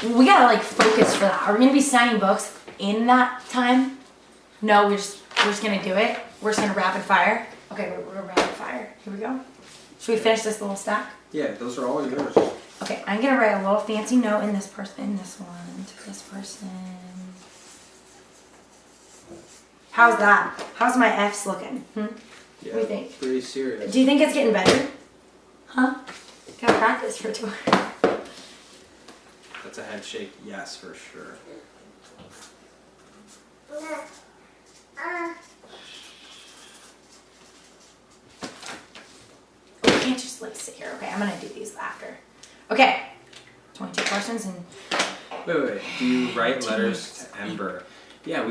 We gotta like focus for that. Are we gonna be signing books in that time? No, we're just gonna do it. We're just gonna rapid fire. Okay, we're gonna rapid fire. Here we go. Should we finish this little stack?
Yeah, those are all yours.
Okay, I'm gonna write a little fancy note in this one, to this person. How's that? How's my F's looking?
Yeah,
what do you think?
Pretty serious.
Do you think it's getting better? Huh? Gotta practice for 2 hours.
That's a head shake, yes, for sure.
We can't just like sit here. Okay, I'm gonna do these after. Okay, 22 questions and.
Wait. Do you write letters to Ember? Yeah,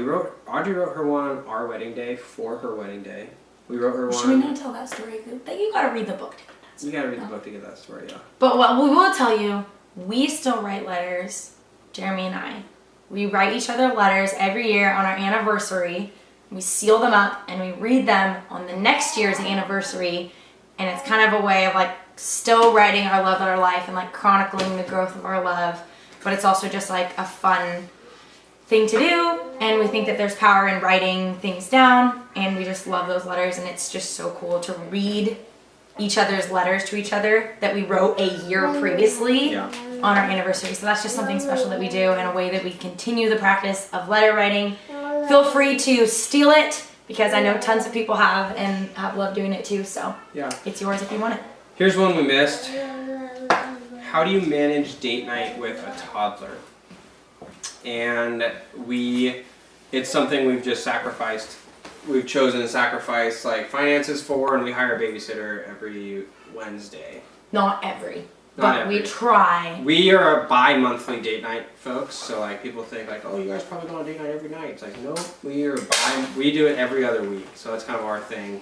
Audrey wrote her one on our wedding day for her wedding day. We wrote her one.
Should we not tell that story? You gotta read the book to get that story.
You gotta read the book to get that story, yeah.
But what we will tell you, we still write letters, Jeremy and I. We write each other letters every year on our anniversary. We seal them up and we read them on the next year's anniversary. And it's kind of a way of like still writing our love letter life and like chronicling the growth of our love. But it's also just like a fun thing to do. And we think that there's power in writing things down. And we just love those letters. And it's just so cool to read each other's letters to each other that we wrote a year previously
Yeah.
on our anniversary. So that's just something special that we do in a way that we continue the practice of letter writing. Feel free to steal it because I know tons of people have and have loved doing it too. So
Yeah.
it's yours if you want it.
Here's one we missed. How do you manage date night with a toddler? And it's something we've just sacrificed. We've chosen to sacrifice like finances for, and we hire a babysitter every Wednesday.
Not every,
Not
but we
every.
try.
We are a bi-monthly date night folks, so like people think like, oh, you guys probably go on date night every night. It's like, no, we do it every other week, so that's kind of our thing.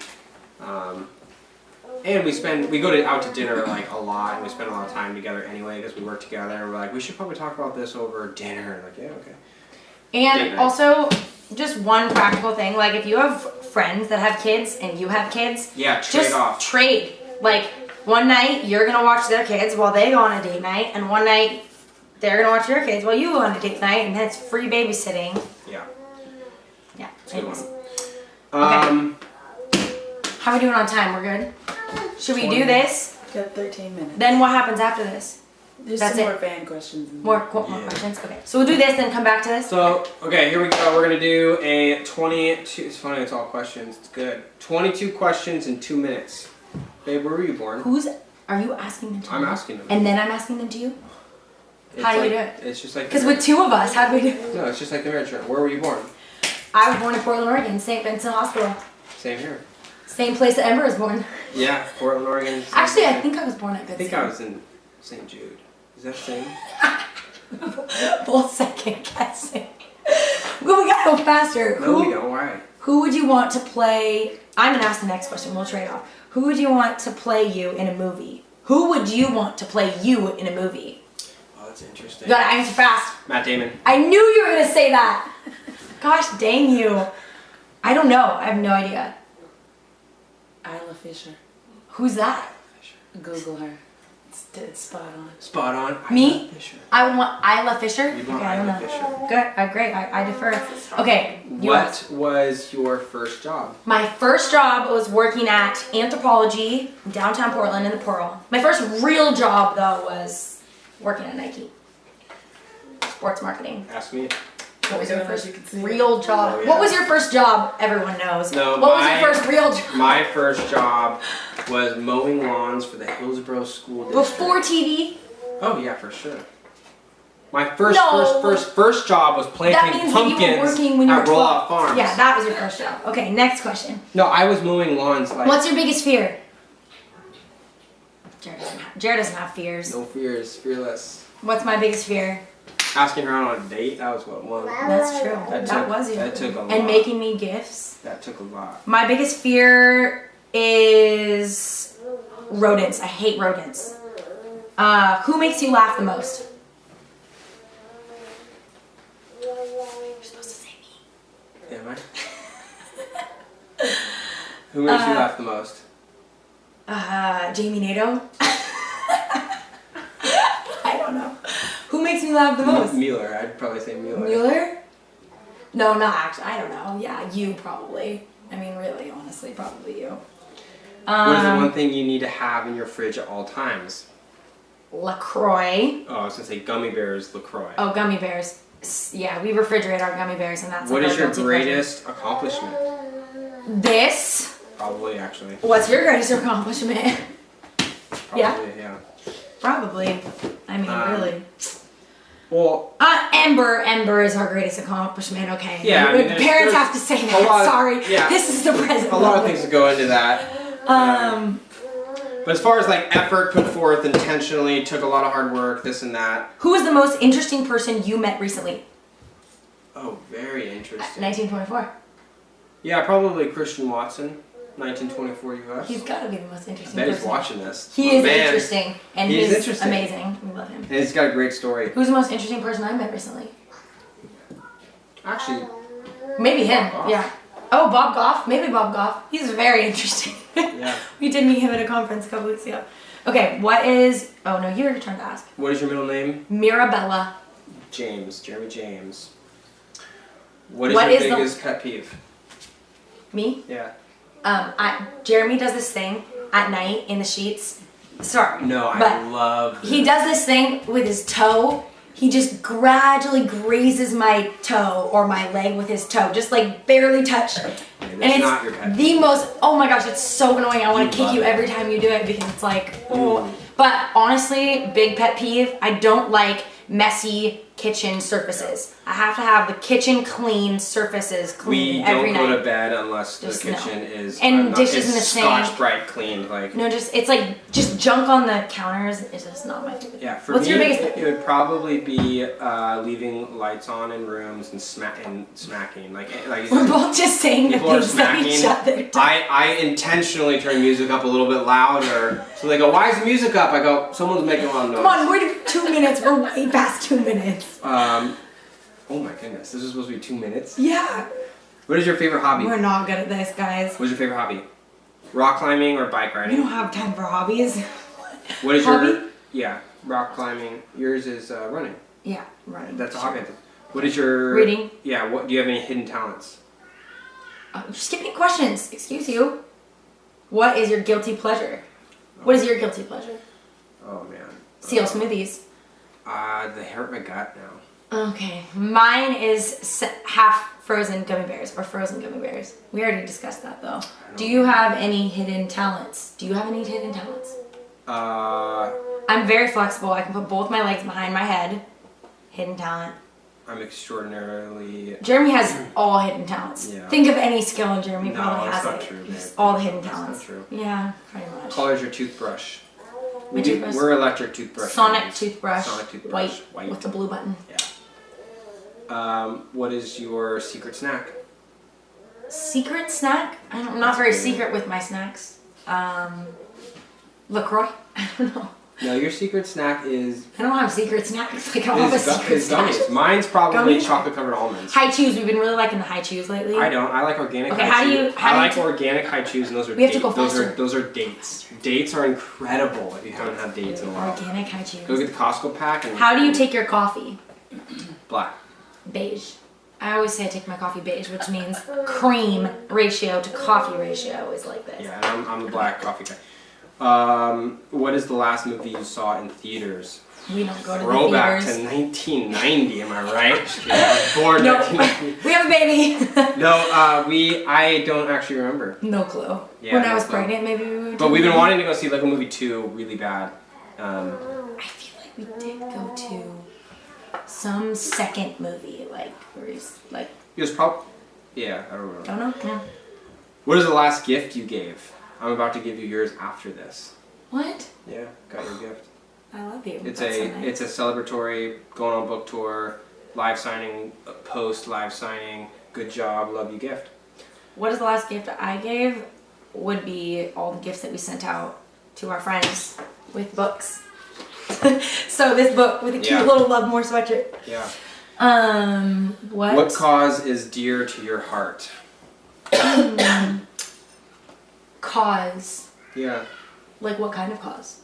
And we go out to dinner like a lot, and we spend a lot of time together anyway because we work together. And we're like, we should probably talk about this over dinner. Like, yeah, okay. Date
And
night.
also, just one practical thing, like if you have friends that have kids and you have kids,
Yeah, trade
just
off.
trade. Like one night you're gonna watch their kids while they go on a date night, and one night they're gonna watch your kids while you go on a date night, and that's free babysitting.
Yeah,
Yeah.
it's a good
anyways.
one.
How are we doing on time? We're good? Should we
20.
do this?
Got 13 minutes.
Then what happens after this?
There's
That's
some
it.
more fan questions.
More
Yeah.
questions? Okay. So we'll do this, then come back to this.
So, okay, here we go. We're gonna do a 22. It's funny, it's all questions. It's good. 22 questions in 2 minutes. Babe, where were you born?
Are you asking them to
I'm
me?
asking them.
And then I'm asking them to you?
It's
how do we
like-
do it?
It's just like.
Because with two of us, how do we do it?
No, it's just like the marriage. Where were you born?
I was born in Portland, Oregon, St. Vincent Hospital.
Same here.
Same place that Ember was born.
Yeah, Portland, Oregon. same
Actually, I
here.
think I was born at
I
Good
think I was in St. Jude. Is that the same?
Full second guessing. Well, we gotta go faster.
No, we don't. Why?
Who would you want to play? I'm gonna ask the next question. We'll trade off. Who would you want to play you in a movie? Who would you want to play you in a movie?
Oh, that's interesting.
You gotta answer fast.
Matt Damon.
I knew you were gonna say that. Gosh dang you. I don't know. I have no idea.
Isla Fisher.
Who's that?
Google her. It's spot on.
Spot on.
Me?
Isla Fisher.
I would want Isla Fisher.
You'd want
Okay, I don't
Isla
know.
Fisher.
Good. Great. I defer. Okay. yours.
What was your first job?
My first job was working at Anthropology in downtown Portland in the Pearl. My first real job though was working at Nike. Sports marketing.
Ask me.
What was your
As
first
you can see.
real job?
Oh, yeah.
What was your first job? Everyone knows.
No,
what was
my-
your first real job?
My first job was mowing lawns for the Hillsborough School District.
Before TV?
Oh yeah, for sure. My first
No.
first job was
That
planting
means that you were
pumpkins
working when you were
at
12.
Roloff Farms.
Yeah, that was your first job. Okay, next question.
No, I was mowing lawns like
What's your biggest fear? Jared doesn't have fears.
no fears, fearless.
What's my biggest fear?
Asking her out on a date, that was what one.
That's true. That was you.
That took a lot.
And making me gifts.
That took a lot.
My biggest fear is rodents. I hate rodents. Who makes you laugh the most? You're supposed to say me.
Am I? Who makes you laugh the most?
Jamie Nato. I don't know. Who makes me laugh the most?
Mueller. I'd probably say Mueller.
Mueller? No, not actually. I don't know. Yeah, you probably. I mean, really, honestly, probably you.
What is the one thing you need to have in your fridge at all times?
LaCroix.
Oh, I was gonna say gummy bears, LaCroix.
Oh, gummy bears. Yeah, we refrigerate our gummy bears, and that's
What
like
is
our
your
guilty
greatest accomplishment?
pleasure. This.
Probably, actually.
What's your greatest accomplishment? Yeah.
Probably, yeah.
Probably. I mean, really.
Well,
Ember is our greatest accomplishment. Okay.
Yeah, I mean,
Parents
there's
have to say
a
that.
lot of-
Sorry.
yeah.
This is the present.
a lot of
moment.
things that go into that. But as far as like effort put forth intentionally, took a lot of hard work, this and that.
Who is the most interesting person you met recently?
Oh, very interesting.
1924.
Yeah, probably Christian Watson, 1924 U.S.
He's got to be the most
I
interesting
bet he's
person.
watching this.
He
Oh,
is
man.
interesting, and
He is
he's
interesting.
amazing. We love him.
And he's got a great story.
Who's the most interesting person I met recently?
Actually,
Maybe him.
Bob Goff.
Yeah. Oh, Bob Goff. Maybe Bob Goff. He's very interesting.
yeah.
We did meet him at a conference a couple weeks ago. Okay, what is... Oh, no, you're your turn to ask.
What is your middle name?
Mirabella.
James. Jeremy James. What is
What
your
is the-
biggest pet peeve?
Me?
Yeah.
Jeremy does this thing at night in the sheets. Sorry.
No,
but
I love this.
he does this thing with his toe. He just gradually grazes my toe or my leg with his toe, just like barely touch.
And
it's
not your pet.
the most, oh my gosh, it's so annoying. I want to kick you
it.
every time you do it because it's like, oh. But honestly, big pet peeve, I don't like messy kitchen surfaces. I have to have the kitchen clean surfaces clean every night.
We don't go to bed unless
Just
the kitchen is
and dishes in the sink.
Scotch-Brite cleaned. Like
no, it's like just junk on the counters. It's just not my favorite.
yeah, for
What's
me,
your biggest pet
it would probably be leaving lights on in rooms and smacking. Like
We're both just saying the
people are
things that each other
smacking.
do.
I intentionally turn music up a little bit louder. So they go, "Why is the music up?" I go, "Someone's making a lot of noise."
Come on, we're 2 minutes. We're way past 2 minutes.
Oh my goodness, this is supposed to be 2 minutes.
Yeah.
What is your favorite hobby?
We're not good at this, guys.
What's your favorite hobby? Rock climbing or bike
We
riding?
don't have time for hobbies.
What is
Hobby?
your rock climbing? Yours is running.
Yeah, running.
That's a hobby. What is your
Reading.
Yeah. What do you have any hidden talents?
You're skipping questions. Excuse you. What is your guilty pleasure? What is your guilty pleasure?
Oh man.
Seal smoothies.
They hurt my gut now.
Okay, mine is half frozen gummy bears or frozen gummy bears. We already discussed that though. Do you have any hidden talents? Do you have any hidden talents? I'm very flexible. I can put both my legs behind my head. Hidden talent.
I'm extraordinarily.
Jeremy has all hidden talents.
Yeah.
Think of any skill and Jeremy
No,
probably
that's
has
not
it.
true,
Just
babe.
all the hidden
That's
talents.
not true.
Yeah, pretty much.
What color is your toothbrush?
My toothbrush?
We're electric toothbrush.
Sonic
fans.
toothbrush.
Sonic toothbrush.
White with the blue button.
Yeah. What is your secret snack?
Secret snack? I'm not very secret with my snacks. LaCroix? I don't know.
No, your secret snack is.
I don't have secret snacks. Like I don't have a secret
is
snack.
gummies. Mine's probably
Gummies?
chocolate covered almonds.
High chews. We've been really liking the high chews lately.
I don't. I like organic.
Okay,
high
how do
chews.
you- how
I
do you
like
t-
organic high chews, and those are.
We have to go faster.
Those are dates. Dates are incredible. If you haven't had dates in a while,
Organic high chews.
go get the Costco pack and.
How do you take your coffee?
Black?
Beige. I always say I take my coffee beige, which means cream ratio to coffee ratio is like this.
Yeah, and I'm the black coffee guy. What is the last movie you saw in theaters?
We don't go to
Throwback
the
to
theaters.
1990, am I right? Just kidding. I was born
No,
1990.
we have a baby.
No, I don't actually remember.
No clue.
Yeah,
When I
no
was
clue.
pregnant, maybe we would.
But we've been wanting to go see Lego Movie 2 really bad.
I feel like we did go to some second movie, like where he's like.
It was probably. Yeah, I don't remember.
Don't know. Yeah.
What is the last gift you gave? I'm about to give you yours after this.
What?
Yeah, got your gift.
I love you.
It's
That's so nice.
it's a celebratory, going on book tour, live signing, post live signing, good job, love you gift.
What is the last gift I gave? Would be all the gifts that we sent out to our friends with books. So this book with a cute
Yeah.
little Love More sweatshirt.
Yeah.
What?
What cause is dear to your heart?
Cause.
Yeah.
Like what kind of cause?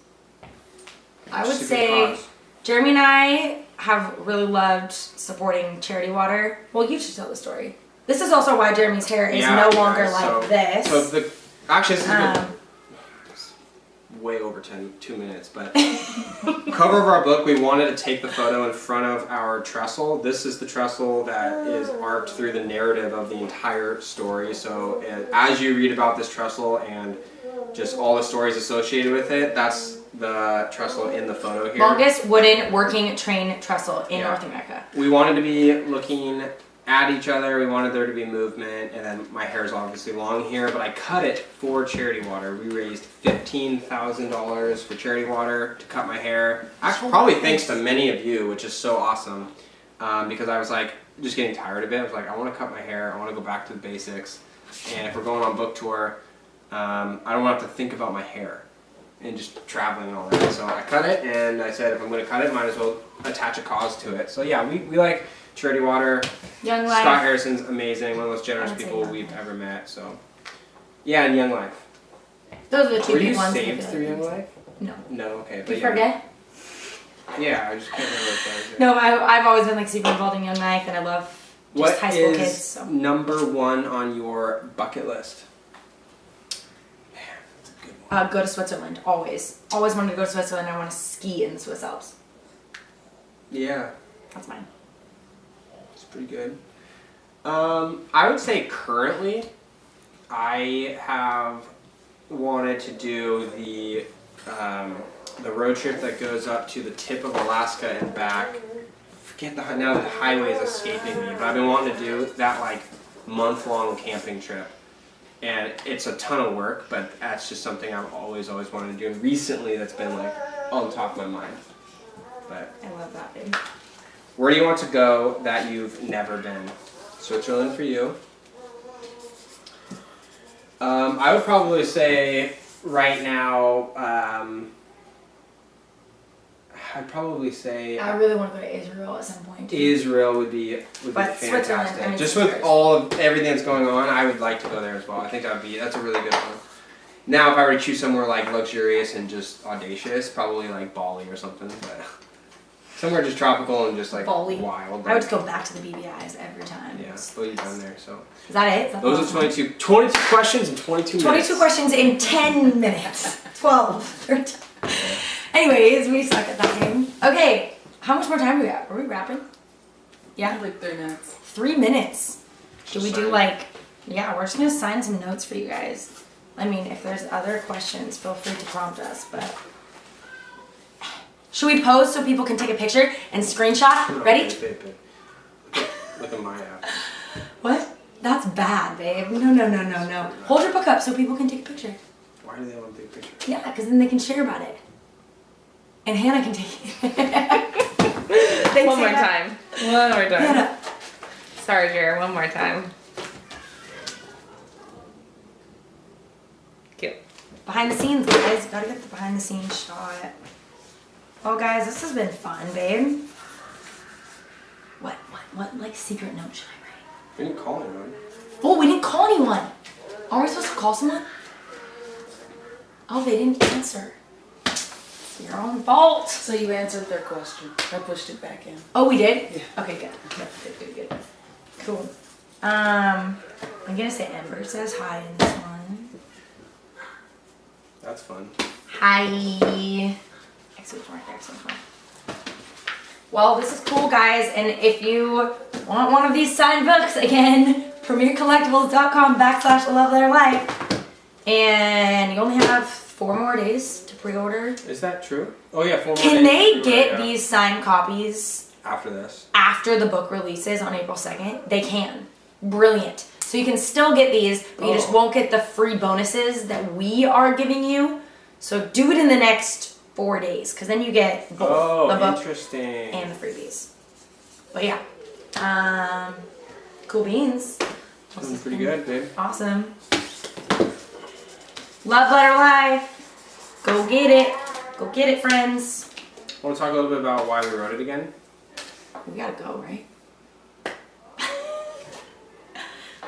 I would
Just a good
say
cause.
Jeremy and I have really loved supporting charity water. Well, you should tell the story. This is also why Jeremy's hair is
Yeah,
no longer
guys,
like this.
So the actually this is good.
Um,
Way over 2 minutes, but cover of our book, we wanted to take the photo in front of our trestle. This is the trestle that is arced through the narrative of the entire story. So as you read about this trestle and just all the stories associated with it, that's the trestle in the photo here.
Longest wooden working train trestle in
Yeah.
North America.
We wanted to be looking at each other, we wanted there to be movement, and then my hair is obviously long here, but I cut it for charity water. We raised $15,000 for charity water to cut my hair. Actually, probably thanks to many of you, which is so awesome, because I was like, just getting tired of it. I was like, I want to cut my hair, I want to go back to the basics, and if we're going on book tour, I don't want to have to think about my hair and just traveling and all that. So I cut it, and I said if I'm going to cut it, might as well attach a cause to it. So yeah, we like charity water.
Young Life.
Scott Harrison's amazing, one of the most generous
I would say
people
Young
we've
Life.
ever met. So yeah, and Young Life.
Those are the two
Were
big
you
ones. I
saved
feel
through
like.
Young Life?
No.
No, okay.
Did you
yeah.
forget?
Yeah, I just can't remember what that
No, I've always been like super involved in Young Life, and I love just
What
high school
is
kids. So.
number one on your bucket list? Man, that's a good one.
Go to Switzerland, always. Always wanted to go to Switzerland. I want to ski in the Swiss Alps.
Yeah.
That's mine.
It's pretty good. I would say currently, I have wanted to do the road trip that goes up to the tip of Alaska and back. Forget now the highway is escaping me, but I've been wanting to do that like month-long camping trip. And it's a ton of work, but that's just something I've always wanted to do. And recently that's been like on top of my mind. But
I love that, babe.
where do you want to go that you've never been? Switzerland for you. I would probably say right now, I'd probably say
I really want to go to Israel at some point. Too.
Israel would be
But Switzerland,
fantastic.
I mean,
Just with all of everything that's going on, I would like to go there as well. I think that's a really good one. Now, if I were to choose somewhere like luxurious and just audacious, probably like Bali or something, but somewhere just tropical and just like
Bali.
wild.
I would just go back to the BBIs every time.
Yeah, well, you've done there, so.
Is that it? Is that
Those are 22 questions in 22 minutes.
22 questions in 10 minutes. 12. 13. Anyways, we suck at that game. Okay, how much more time do we have? Are we wrapping? Yeah?
Like 3 minutes.
3 minutes. Should we do
Sign.
like, yeah, we're just gonna sign some notes for you guys. I mean, if there's other questions, feel free to prompt us, but. Should we pose so people can take a picture and screenshot? Ready?
Look at my app.
What? That's bad, babe. No. Hold your book up so people can take a picture.
Why do they want to take a picture?
Yeah, because then they can share about it. And Hannah can take it.
One more time. One more time.
Hannah.
Sorry, Jared. One more time. Cute.
Behind the scenes, guys. Gotta get the behind the scenes shot. Oh, guys, this has been fun, babe. What like secret note should I write?
We didn't call anyone.
Oh, we didn't call anyone. Are we supposed to call someone? Oh, they didn't answer. It's your own fault.
So you answered their question. I pushed it back in.
Oh, we did?
Yeah.
Okay, good. Cool. I'm gonna say Ember says hi in this one.
That's fun.
Hi. Excellent right there, excellent one. Well, this is cool, guys, and if you want one of these signed books, again, premiercollectibles.com/loveletterlife. And you only have 4 more days to pre-order.
Is that true? Oh yeah, 4 more
Can
days
they
to
get
yeah.
these signed copies
after this?
after the book releases on April 2nd? They can. Brilliant. So you can still get these, but you just won't get the free bonuses that we are giving you. So do it in the next 4 days, because then you get both the book
interesting.
and the freebies. But yeah, cool beans.
Sounds pretty good, babe.
Awesome. Love Letter Life. Go get it. Go get it, friends.
Want to talk a little bit about why we wrote it again?
We gotta go, right?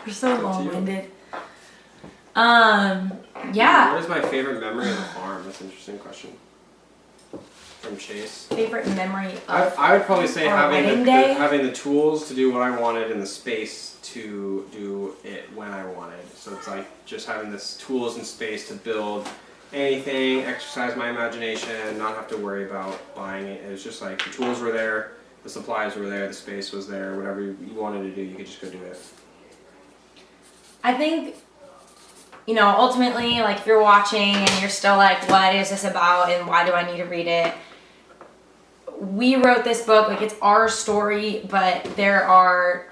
We're so long-winded. Yeah.
What is my favorite memory of the farm? That's an interesting question. From Chase.
Favorite memory of
I would probably say
our wedding
having
day?
having the tools to do what I wanted and the space to do it when I wanted. So it's like just having this tools and space to build anything, exercise my imagination, not have to worry about buying it. It was just like the tools were there, the supplies were there, the space was there, whatever you wanted to do, you could just go do it.
I think, you know, ultimately, like if you're watching and you're still like, what is this about and why do I need to read it? We wrote this book, like it's our story, but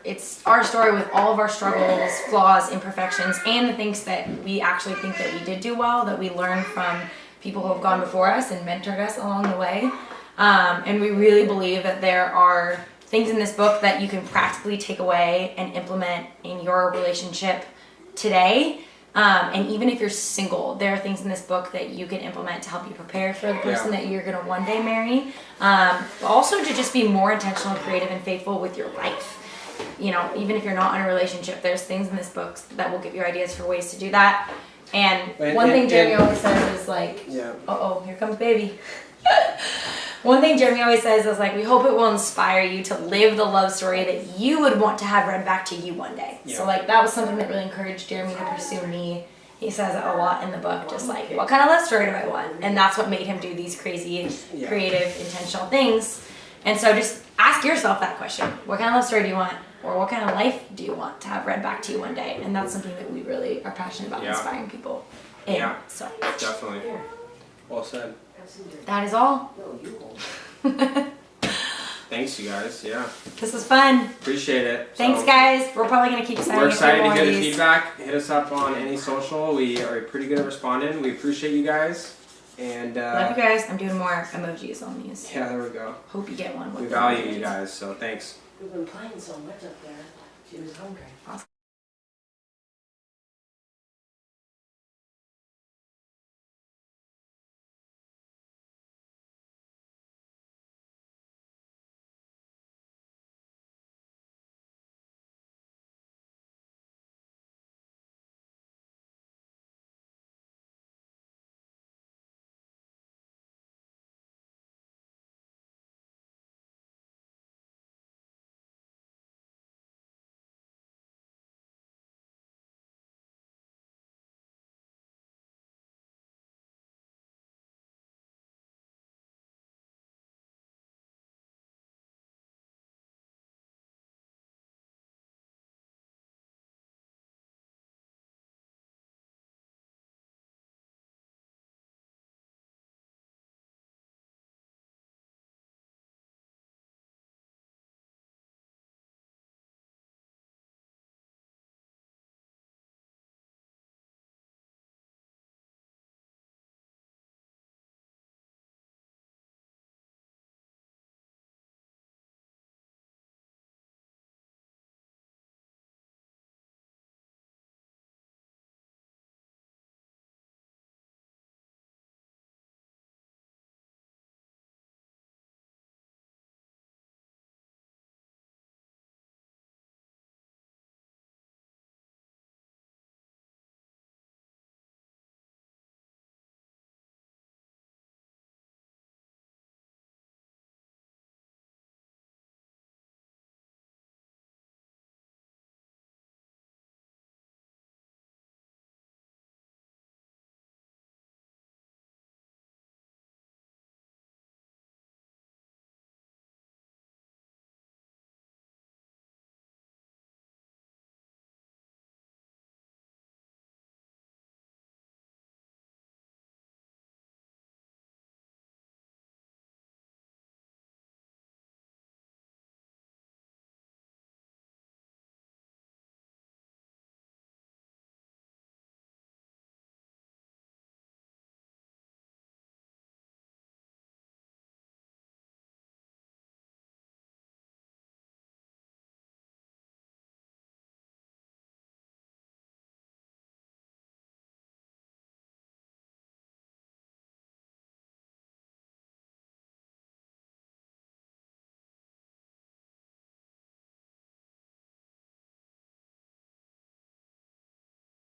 it's our story with all of our struggles, flaws, imperfections, and the things that we actually think that we did do well, that we learned from people who have gone before us and mentored us along the way. And we really believe that there are things in this book that you can practically take away and implement in your relationship today. And even if you're single, there are things in this book that you can implement to help you prepare for the person that you're going to one day marry. But also to just be more intentional, creative, and faithful with your life. You know, even if you're not in a relationship, there's things in this book that will give you ideas for ways to do that. And one thing Jeremy always says is like, uh-oh, here comes baby. One thing Jeremy always says is like, we hope it will inspire you to live the love story that you would want to have read back to you one day. Yeah. So like that was something that really encouraged Jeremy to pursue me He says it a lot in the book, just like, what kind of love story do I want? And that's what made him do these crazy, creative, intentional things. And so just ask yourself that question. What kind of love story do you want? Or what kind of life do you want to have read back to you one day? And that's something that we really are passionate about, inspiring people in.
Yeah,
so
definitely. Well said.
That is all.
Thanks, you guys. Yeah.
This was fun.
Appreciate it.
Thanks, guys. We're probably going to keep sending
We're excited to hear the
these.
feedback. Hit us up on any social. We are pretty good at responding. We appreciate you guys. And
love you guys. I'm doing more emojis on these.
Yeah, there we go.
Hope you get one.
We value you guys, so thanks.
We've been playing so much up there. She was hungry.
Awesome.